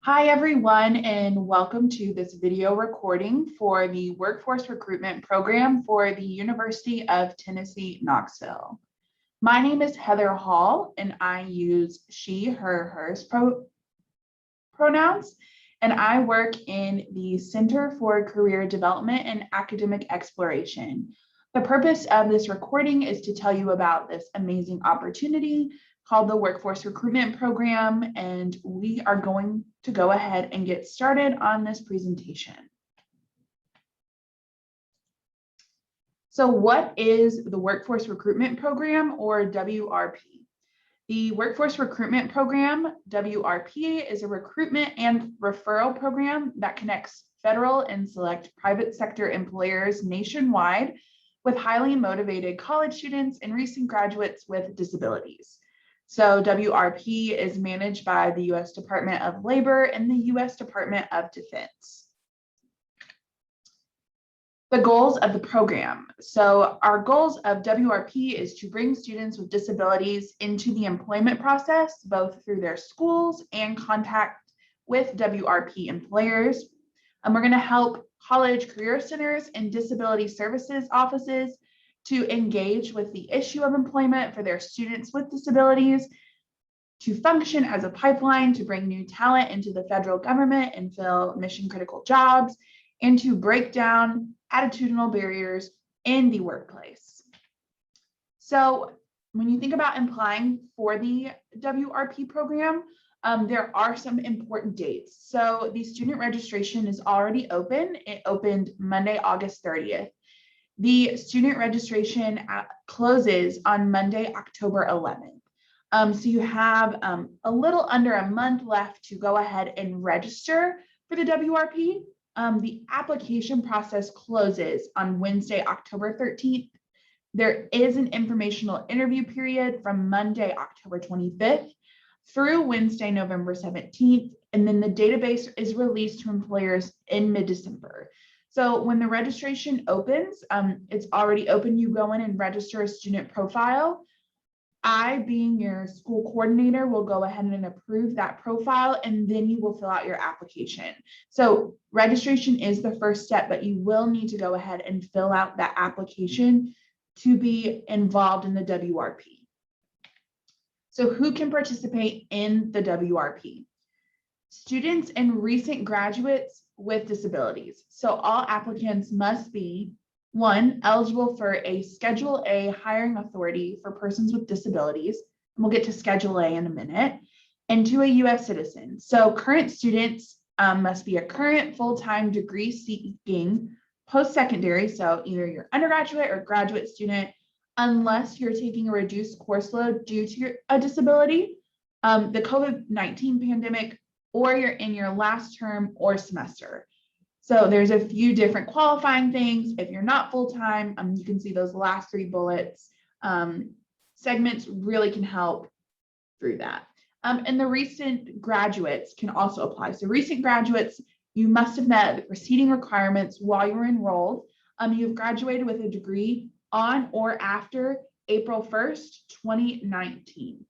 Hi, everyone, and welcome to this video recording for the Workforce Recruitment Program for the University of Tennessee, Knoxville. My name is Heather Hall, and I use she, her, hers pronouns, and I work in the Center for Career Development and Academic Exploration. The purpose of this recording is to tell you about this amazing opportunity called the Workforce Recruitment Program, and we are going to go ahead and get started on this presentation. So what is the Workforce Recruitment Program, or WRP? The Workforce Recruitment Program, WRP, is a recruitment and referral program that connects federal and select private sector employers nationwide with highly motivated college students and recent graduates with disabilities. So WRP is managed by the U.S. Department of Labor and the U.S. Department of Defense. The goals of the program. So our goals of WRP is to bring students with disabilities into the employment process, both through their schools and contact with WRP employers. And we're going to help college career centers and disability services offices to engage with the issue of employment for their students with disabilities, to function as a pipeline to bring new talent into the federal government and fill mission critical jobs, and to break down attitudinal barriers in the workplace. So when you think about applying for the WRP program, there are some important dates. So the student registration is already open. It opened Monday, August 30th. The student registration closes on Monday, October 11th. So you have a little under a month left to go ahead and register for the WRP. The application process closes on Wednesday, October 13th. There is an informational interview period from Monday, October 25th through Wednesday, November 17th. And then the database is released to employers in mid-December. So when the registration opens, it's already open. You go in and register a student profile. I, being your school coordinator, will go ahead and approve that profile, and then you will fill out your application. So registration is the first step, but you will need to go ahead and fill out that application to be involved in the WRP. So who can participate in the WRP? Students and recent graduates with disabilities. So all applicants must be, one, eligible for a Schedule A hiring authority for persons with disabilities, and we'll get to Schedule A in a minute, and two, a U.S. citizen. So current students must be a current full-time degree seeking post-secondary, so either you're undergraduate or graduate student, unless you're taking a reduced course load due to a disability, the COVID-19 pandemic, or you're in your last term or semester. So there's a few different qualifying things. If you're not full-time, you can see those last three bullets. Segments really can help through that. And the recent graduates can also apply. So recent graduates, you must have met the preceding requirements while you were enrolled. You've graduated with a degree on or after April 1st, 2019.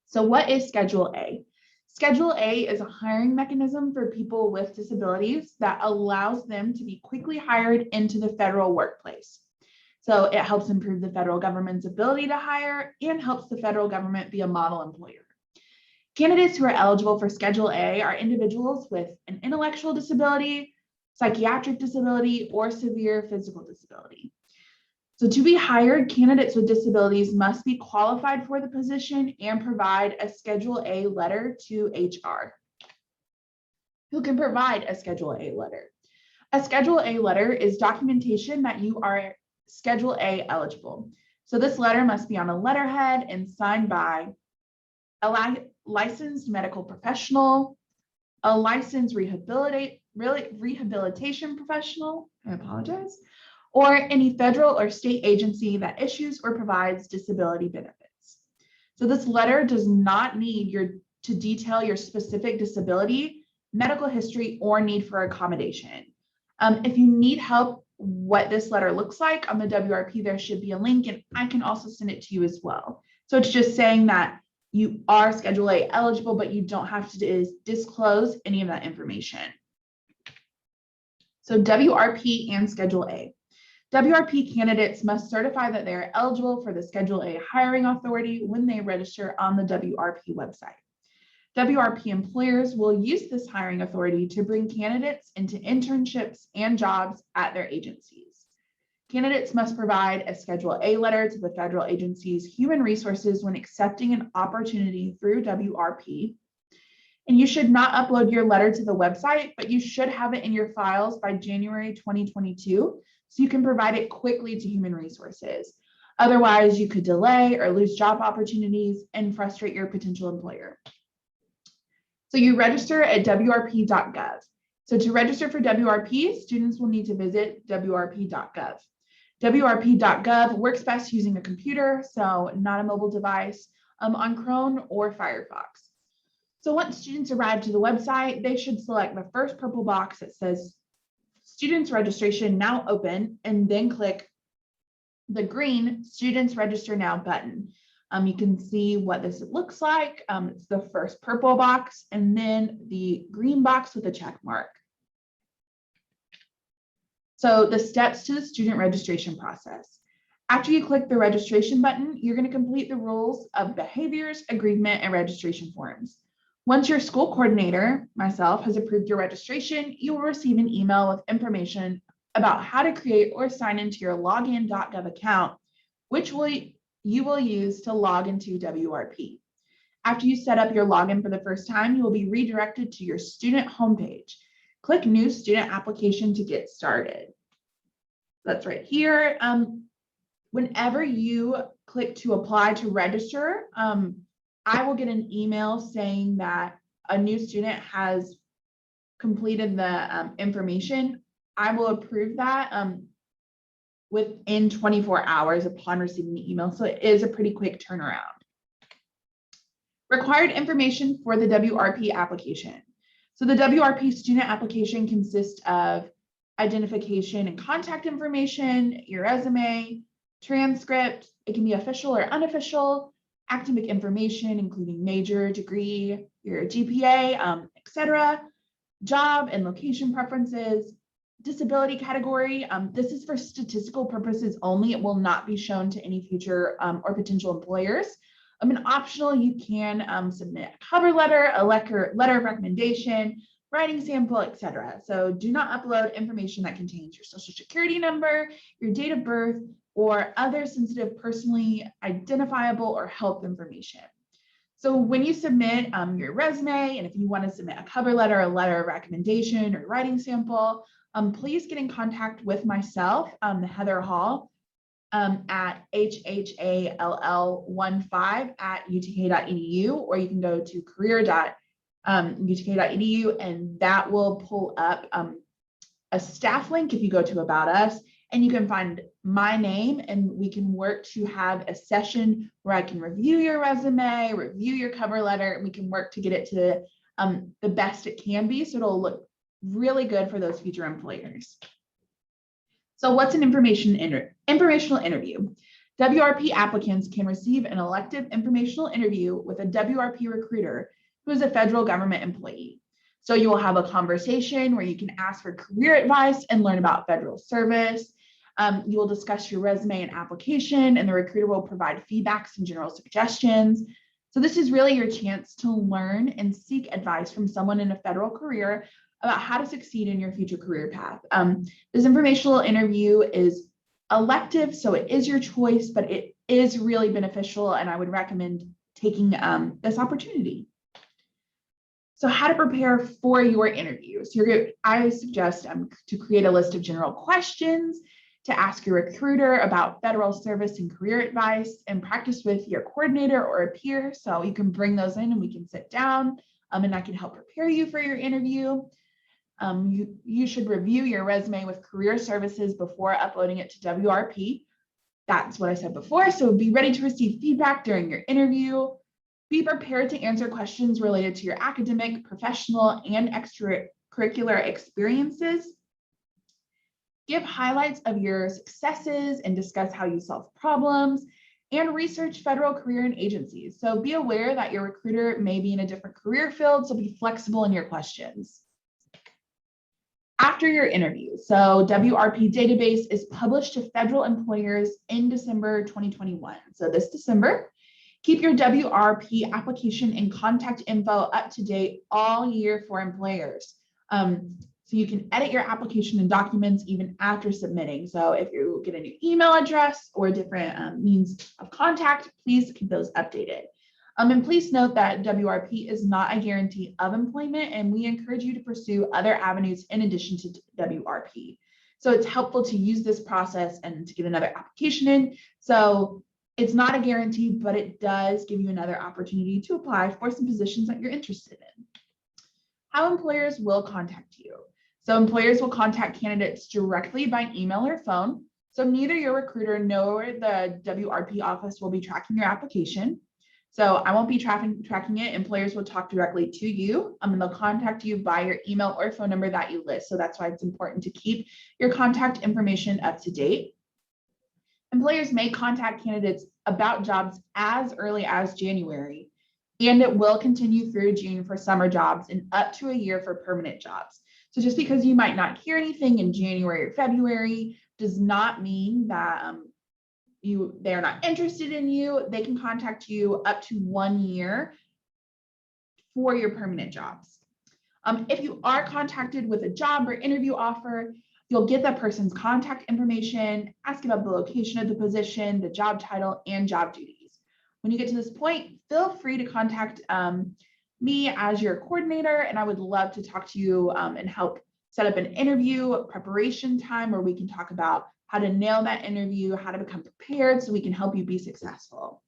So what is Schedule A? Schedule A is a hiring mechanism for people with disabilities that allows them to be quickly hired into the federal workplace. So it helps improve the federal government's ability to hire and helps the federal government be a model employer. Candidates who are eligible for Schedule A are individuals with an intellectual disability, psychiatric disability, or severe physical disability. So to be hired, candidates with disabilities must be qualified for the position and provide a Schedule A letter to HR. Who can provide a Schedule A letter? A Schedule A letter is documentation that you are Schedule A eligible. So this letter must be on a letterhead and signed by a licensed medical professional, a licensed rehabilitation professional, or any federal or state agency that issues or provides disability benefits. So this letter does not need to detail your specific disability, medical history, or need for accommodation. If you need help what this letter looks like on the WRP, there should be a link, and I can also send it to you as well. So it's just saying that you are Schedule A eligible, but you don't have to disclose any of that information. So WRP and Schedule A. WRP candidates must certify that they are eligible for the Schedule A hiring authority when they register on the WRP website. WRP employers will use this hiring authority to bring candidates into internships and jobs at their agencies. Candidates must provide a Schedule A letter to the federal agency's human resources when accepting an opportunity through WRP. And you should not upload your letter to the website, but you should have it in your files by January 2022, so you can provide it quickly to human resources. Otherwise, you could delay or lose job opportunities and frustrate your potential employer. So you register at wrp.gov. So to register for WRP, students will need to visit wrp.gov. wrp.gov works best using a computer, so not a mobile device, on Chrome or Firefox. So once students arrive to the website, they should select the first purple box that says Students Registration Now Open, and then click the green Students Register Now button. You can see what this looks like. It's the first purple box and then the green box with a check mark. So the steps to the student registration process. After you click the registration button, you're going to complete the rules of behaviors, agreement, and registration forms. Once your school coordinator, myself, has approved your registration, you will receive an email with information about how to create or sign into your login.gov account, which you will use to log into WRP. After you set up your login for the first time, you will be redirected to your student homepage. Click New Student Application to get started. That's right here. Whenever you click to apply to register, I will get an email saying that a new student has completed the information. I will approve that within 24 hours upon receiving the email. So it is a pretty quick turnaround. Required information for the WRP application. So the WRP student application consists of identification and contact information, your resume, transcript. It can be official or unofficial, academic information, including major, degree, your GPA, etc., job and location preferences, disability category. This is for statistical purposes only. It will not be shown to any future or potential employers. And optional, you can submit a cover letter, a letter of recommendation, writing sample, etc. So do not upload information that contains your social security number, your date of birth, or other sensitive, personally identifiable or health information. So when you submit your resume, and if you want to submit a cover letter, a letter of recommendation, or writing sample, please get in contact with myself, Heather Hall, at hhall15@utk.edu, or you can go to career.utk.edu, and that will pull up a staff link if you go to About Us, and you can find my name, and we can work to have a session where I can review your resume, review your cover letter, and we can work to get it to the best it can be, so it'll look really good for those future employers. So what's an informational interview? WRP applicants can receive an elective informational interview with a WRP recruiter who is a federal government employee. So you will have a conversation where you can ask for career advice and learn about federal service. You will discuss your resume and application, and the recruiter will provide feedbacks and general suggestions. So this is really your chance to learn and seek advice from someone in a federal career about how to succeed in your future career path. This informational interview is elective, so it is your choice, but it is really beneficial, and I would recommend taking this opportunity. So how to prepare for your interview. So I suggest to create a list of general questions, to ask your recruiter about federal service and career advice, and practice with your coordinator or a peer. So you can bring those in and we can sit down and I can help prepare you for your interview. You should review your resume with career services before uploading it to WRP. That's what I said before. So be ready to receive feedback during your interview. Be prepared to answer questions related to your academic, professional, and extracurricular experiences. Give highlights of your successes and discuss how you solve problems, and research federal career and agencies. So be aware that your recruiter may be in a different career field, so be flexible in your questions. After your interview, so WRP database is published to federal employers in December 2021. So this December, keep your WRP application and contact info up to date all year for employers. So you can edit your application and documents even after submitting. So if you get a new email address or different means of contact, please keep those updated. And please note that WRP is not a guarantee of employment, and we encourage you to pursue other avenues in addition to WRP. So it's helpful to use this process and to get another application in. So it's not a guarantee, but it does give you another opportunity to apply for some positions that you're interested in. How employers will contact you. So employers will contact candidates directly by email or phone. So neither your recruiter nor the WRP office will be tracking your application. So I won't be tracking it. Employers will talk directly to you, and they'll contact you by your email or phone number that you list. So that's why it's important to keep your contact information up to date. Employers may contact candidates about jobs as early as January, and it will continue through June for summer jobs and up to a year for permanent jobs. So just because you might not hear anything in January or February does not mean that they're not interested in you. They can contact you up to 1 year for your permanent jobs. If you are contacted with a job or interview offer, you'll get that person's contact information, ask about the location of the position, the job title, and job duties. When you get to this point, feel free to contact me as your coordinator, and I would love to talk to you and help set up an interview preparation time where we can talk about how to nail that interview, how to become prepared so we can help you be successful.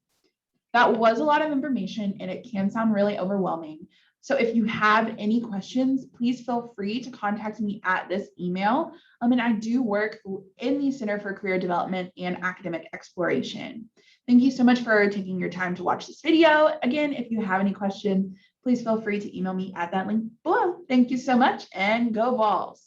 That was a lot of information and it can sound really overwhelming. So if you have any questions, please feel free to contact me at this email. And I do work in the Center for Career Development and Academic Exploration. Thank you so much for taking your time to watch this video. Again, if you have any questions, please feel free to email me at that link below. Thank you so much and go Vols.